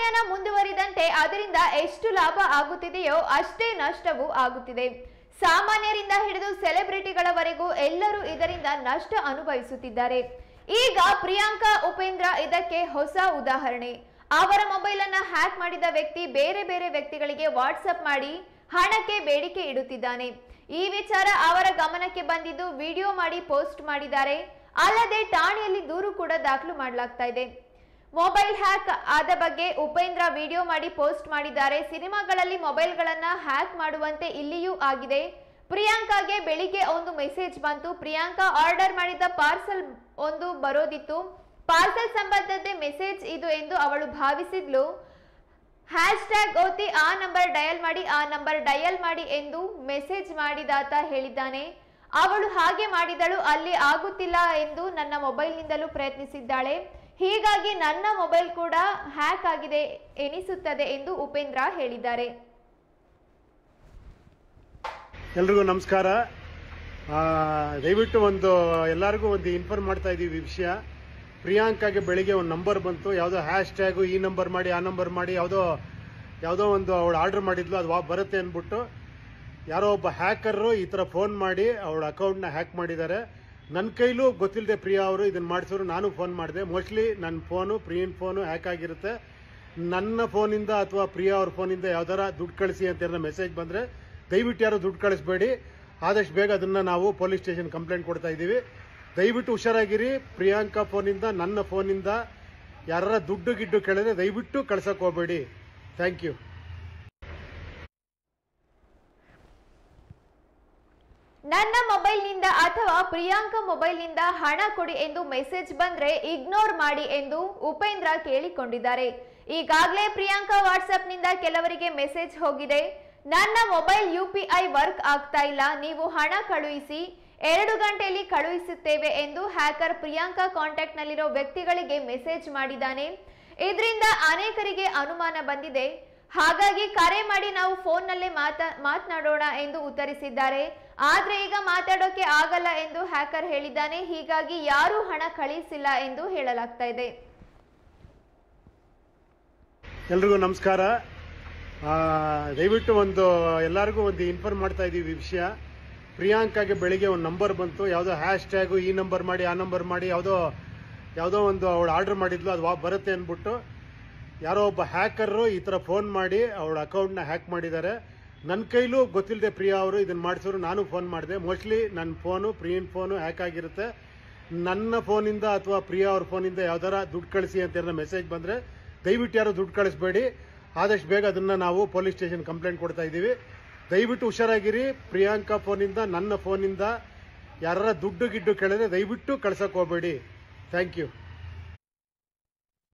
ತಂತ್ರಜ್ಞಾನ ಮುಂದುವರಿದಂತೆ ಅದರಿಂದ ಎಷ್ಟು ಲಾಭ ಆಗುತ್ತಿದೆಯೋ ಅಷ್ಟೇ ನಷ್ಟವೂ ಆಗುತ್ತಿದೆ. ಸಾಮಾನ್ಯರಿಂದ ಹಿಡಿದು ಸೆಲೆಬ್ರಿಟಿಗಳವರೆಗೂ ಎಲ್ಲರೂ ಇದರಿಂದ ನಷ್ಟ ಅನುಭವಿಸುತ್ತಿದ್ದಾರೆ. ಈಗ ಪ್ರಿಯಾಂಕಾ ಉಪೇಂದ್ರ ಇದಕ್ಕೆ ಹೊಸ ಉದಾಹರಣೆ. ಅವರ ಮೊಬೈಲ್ ಅನ್ನು ಹ್ಯಾಕ್ ಮಾಡಿದ ವ್ಯಕ್ತಿ ಬೇರೆ ಬೇರೆ ವ್ಯಕ್ತಿಗಳಿಗೆ ವಾಟ್ಸ್ಆಪ್ ಮಾಡಿ ಹಣಕ್ಕೆ ಬೇಡಿಕೆ ಇಡುತ್ತಿದ್ದಾನೆ. ಈ ವಿಚಾರ ಅವರ ಗಮನಕ್ಕೆ ಬಂದಿದ್ದು ವಿಡಿಯೋ ಮಾಡಿ ಪೋಸ್ಟ್ ಮಾಡಿದ್ದಾರೆ. ಅಲ್ಲದೆ ಠಾಣೆಯಲ್ಲಿ ದೂರು ಕೂಡ ದಾಖಲು ಮಾಡಲಾಗ್ತಾ ಇದೆ. ಮೊಬೈಲ್ ಹ್ಯಾಕ್ ಆದ ಬಗ್ಗೆ ಉಪೇಂದ್ರ ವಿಡಿಯೋ ಮಾಡಿ ಪೋಸ್ಟ್ ಮಾಡಿದ್ದಾರೆ. ಸಿನಿಮಾಗಳಲ್ಲಿ ಮೊಬೈಲ್ಗಳನ್ನ ಹ್ಯಾಕ್ ಮಾಡುವಂತೆ ಇಲ್ಲಿಯೂ ಆಗಿದೆ. ಪ್ರಿಯಾಂಕಾಗೆ ಬೆಳಿಗ್ಗೆ ಒಂದು ಮೆಸೇಜ್ ಬಂತು. ಪ್ರಿಯಾಂಕಾ ಆರ್ಡರ್ ಮಾಡಿದ ಪಾರ್ಸಲ್ ಒಂದು ಬರೋದಿತ್ತು. ಪಾರ್ಸಲ್ ಸಂಬಂಧದ ಮೆಸೇಜ್ ಇದು ಎಂದು ಅವಳು ಭಾವಿಸಿದ್ಲು. ಹ್ಯಾಶ್ಟ್ಯಾಗ್ ಓದಿ ಆ ನಂಬರ್ ಡಯಲ್ ಮಾಡಿ ಎಂದು ಮೆಸೇಜ್ ಮಾಡಿದಾತ ಹೇಳಿದ್ದಾನೆ. ಅವಳು ಹಾಗೆ ಮಾಡಿದಳು. ಅಲ್ಲಿ ಆಗುತ್ತಿಲ್ಲ ಎಂದು ನನ್ನ ಮೊಬೈಲ್ನಿಂದಲೂ ಪ್ರಯತ್ನಿಸಿದ್ದಾಳೆ. ಹೀಗಾಗಿ ನನ್ನ ಮೊಬೈಲ್ ಕೂಡ ಹ್ಯಾಕ್ ಆಗಿದೆ ಎನಿಸುತ್ತದೆ ಎಂದು ಉಪೇಂದ್ರ ಹೇಳಿದ್ದಾರೆ. ಎಲ್ರಿಗೂ ನಮಸ್ಕಾರ. ದಯವಿಟ್ಟು ಎಲ್ಲರಿಗೂ ಇನ್ಫಾರ್ಮ್ ಮಾಡ್ತಾ ಇದ್ದೀವಿ ವಿಷಯ. ಪ್ರಿಯಾಂಕಾಗೆ ಬೆಳಿಗ್ಗೆ ಒಂದು ನಂಬರ್ ಬಂತು. ಯಾವುದೋ ಹ್ಯಾಶ್ಟ್ಯಾಗು ಈ ನಂಬರ್ ಮಾಡಿ ಆ ನಂಬರ್ ಮಾಡಿ ಯಾವುದೋ ಒಂದು ಅವಳು ಆರ್ಡರ್ ಮಾಡಿದ್ಲು, ಅದು ಬರುತ್ತೆ ಅಂದ್ಬಿಟ್ಟು ಯಾರೋ ಒಬ್ಬ ಹ್ಯಾಕರು ಈ ಥರ ಫೋನ್ ಮಾಡಿ ಅವಳ ಅಕೌಂಟ್ನ ಹ್ಯಾಕ್ ಮಾಡಿದ್ದಾರೆ. ನನ್ನ ಕೈಲೂ ಗೊತ್ತಿಲ್ಲದೆ ಪ್ರಿಯಾ ಅವರು ಇದನ್ನು ಮಾಡಿಸಿದ್ರು. ನಾನು ಫೋನ್ ಮಾಡಿದೆ. ಮೋಸ್ಟ್ಲಿ ನನ್ನ ಪ್ರಿಯನ್ ಫೋನು ಹ್ಯಾಕ್ ಆಗಿರುತ್ತೆ. ನನ್ನ ಫೋನಿಂದ ಅಥವಾ ಪ್ರಿಯಾ ಅವ್ರ ಫೋನಿಂದ ಯಾವ್ದಾರ ದುಡ್ಡು ಕಳಿಸಿ ಅಂತ ಮೆಸೇಜ್ ಬಂದರೆ ದಯವಿಟ್ಟು ಯಾರು ದುಡ್ಡು ಕಳಿಸ್ಬೇಡಿ. ಆದಷ್ಟು ಬೇಗ ಅದನ್ನು ನಾವು ಪೊಲೀಸ್ ಸ್ಟೇಷನ್ ಕಂಪ್ಲೇಂಟ್ ಕೊಡ್ತಾ ಇದ್ದೀವಿ. ದಯವಿಟ್ಟು ಹುಷಾರಾಗಿರಿ. ಪ್ರಿಯಾಂಕಾ ಫೋನಿಂದ ನನ್ನ ಫೋನಿಂದ ಯಾರ ದುಡ್ಡು ಗಿಡ್ಡು ಕೇಳಿದ್ರೆ ದಯವಿಟ್ಟು ಕಳ್ಸಕ್ಕೆ ಹೋಗಬೇಡಿ. Thank you. ನನ್ನ ಮೊಬೈಲ್ನಿಂದ ಅಥವಾ ಪ್ರಿಯಾಂಕಾ ಮೊಬೈಲ್ನಿಂದ ಹಣ ಕೊಡಿ ಎಂದು ಮೆಸೇಜ್ ಬಂದ್ರೆ ಇಗ್ನೋರ್ ಮಾಡಿ ಎಂದು ಉಪೇಂದ್ರ ಕೇಳಿಕೊಂಡಿದ್ದಾರೆ. ಈಗಾಗಲೇ ಪ್ರಿಯಾಂಕಾ ವಾಟ್ಸ್ಆಪ್ನಿಂದ ಕೆಲವರಿಗೆ ಮೆಸೇಜ್ ಹೋಗಿದೆ. ನನ್ನ ಮೊಬೈಲ್ UPI ವರ್ಕ್ ಆಗ್ತಾ ಇಲ್ಲ, ನೀವು ಹಣ ಕಳುಹಿಸಿ, 2 ಗಂಟೆಯಲ್ಲಿ ಕಳುಹಿಸುತ್ತೇವೆ ಎಂದು ಹ್ಯಾಕರ್ ಪ್ರಿಯಾಂಕಾ ಕಾಂಟ್ಯಾಕ್ಟ್ ನಲ್ಲಿರೋ ವ್ಯಕ್ತಿಗಳಿಗೆ ಮೆಸೇಜ್ ಮಾಡಿದ್ದಾನೆ. ಇದರಿಂದ ಅನೇಕರಿಗೆ ಅನುಮಾನ ಬಂದಿದೆ. ಹಾಗಾಗಿ ಕರೆ ಮಾಡಿ ನಾವು ಫೋನ್ನಲ್ಲೇ ಮಾತನಾಡೋಣ ಎಂದು ಉತ್ತರಿಸಿದ್ದಾರೆ. ಆದ್ರೆ ಈಗ ಮಾತಾಡೋಕೆ ಆಗಲ್ಲ ಎಂದು ಹ್ಯಾಕರ್ ಹೇಳಿದ್ದಾನೆ. ಹೀಗಾಗಿ ಯಾರೂ ಹಣ ಕಳುಹಿಸಿಲ್ಲ ಎಂದು ಹೇಳಲಾಗ್ತಾ ಇದೆ. ಎಲ್ರಿಗೂ ನಮಸ್ಕಾರ. ದಯವಿಟ್ಟು ಎಲ್ಲರಿಗೂ ಇನ್ಫಾರ್ಮ್ ಮಾಡ್ತಾ ಇದ್ದೀವಿ ವಿಷಯ. ಪ್ರಿಯಾಂಕಾಗೆ ಬೆಳಿಗ್ಗೆ ಒಂದು ನಂಬರ್ ಬಂತು. ಯಾವುದೋ ಹ್ಯಾಶ್ಟ್ಯಾಗು ಈ ನಂಬರ್ ಮಾಡಿ ಆ ನಂಬರ್ ಮಾಡಿ ಯಾವುದೋ ಒಂದು ಅವಳು ಆರ್ಡರ್ ಮಾಡಿದ್ಲು, ಅದು ಬರುತ್ತೆ ಅಂದ್ಬಿಟ್ಟು ಯಾರೋ ಒಬ್ಬ ಹ್ಯಾಕರು ಈ ಥರ ಫೋನ್ ಮಾಡಿ ಅವಳ ಅಕೌಂಟ್ನ ಹ್ಯಾಕ್ ಮಾಡಿದ್ದಾರೆ. ನನ್ನ ಕೈಲೂ ಗೊತ್ತಿಲ್ಲದೆ ಪ್ರಿಯಾ ಅವರು ಇದನ್ನು ಮಾಡಿಸಿದ್ರು. ನಾನು ಫೋನ್ ಮಾಡಿದೆ. ಮೋಸ್ಟ್ಲಿ ನನ್ನ ಪ್ರಿಯನ್ ಫೋನು ಹ್ಯಾಕ್ ಆಗಿರುತ್ತೆ. ನನ್ನ ಫೋನಿಂದ ಅಥವಾ ಪ್ರಿಯಾ ಅವ್ರ ಫೋನಿಂದ ಯಾವ್ದಾರ ದುಡ್ಡು ಕಳಿಸಿ ಅಂತ ಮೆಸೇಜ್ ಬಂದರೆ ದಯವಿಟ್ಟು ಯಾರು ದುಡ್ಡು ಕಳಿಸ್ಬೇಡಿ. ಆದಷ್ಟು ಬೇಗ ಅದನ್ನು ನಾವು ಪೊಲೀಸ್ ಸ್ಟೇಷನ್ ಕಂಪ್ಲೇಂಟ್ ಕೊಡ್ತಾ ಇದ್ದೀವಿ. ದಯವಿಟ್ಟು ಹುಷಾರಾಗಿರಿ. ಪ್ರಿಯಾಂಕಾ ಫೋನಿಂದ ನನ್ನ ಫೋನಿಂದ ಯಾರ ದುಡ್ಡು ಗಿಡ್ಡು ಕೇಳಿದ್ರೆ ದಯವಿಟ್ಟು ಕಳ್ಸಕ್ಕೆ ಹೋಗಬೇಡಿ. Thank you.